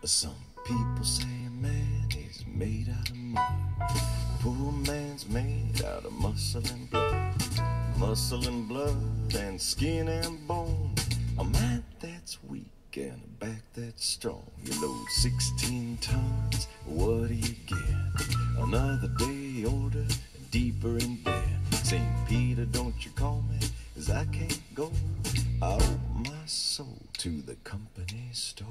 Some people say a man is made out of mud. Poor man's made out of muscle and blood. Muscle and blood and skin and bone. A mind that's weak and a back that's strong. You load 16 tons, what do you get? Another day older and deeper in debt. St. Peter, don't you call me, 'cause I can't go. I owe my soul to the company store.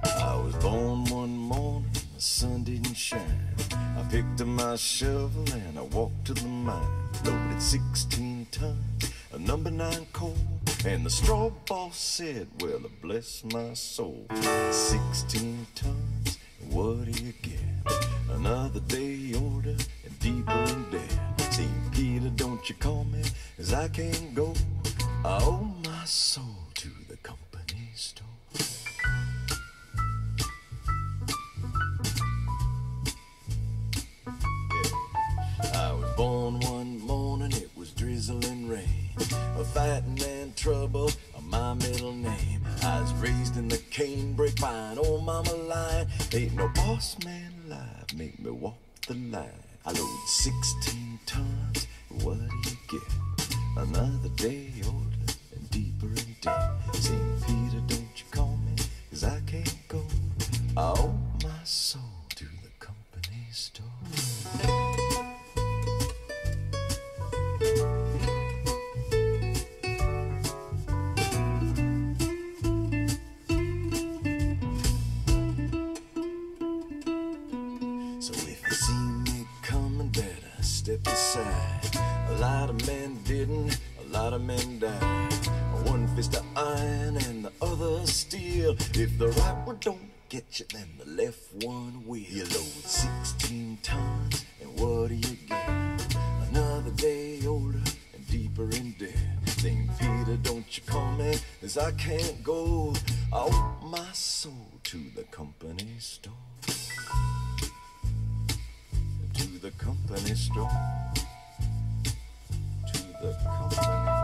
I was born one morning, the sun didn't shine. I picked up my shovel and I walked to the mine. Loaded 16 tons of number 9 coal. And the straw boss said, well, bless my soul. 16 tons, what do you get? Another day older and deeper in debt. St. Peter, don't you call me, 'cause I can't go. I owe my soul to the company store. I was born one morning, it was drizzling rain. A fighting and trouble, my middle name. I was raised in the canebrake by an old mama line. Ain't no boss man alive, make me walk the line. I load 16 tons, what do you get? Another day older and deeper in debt. St. Peter, don't you call me, 'cause I can't go. I owe my soul to the company store. So if you see me coming, better step aside. A lot of men didn't, a lot of men died. One fist of iron and the other steel. If the right one don't get you, then the left one will. You load 16 tons, and what do you get? Another day older and deeper in debt. St. Peter, don't you call me, 'cause I can't go. I owe my soul to the company store. To the company store. To the company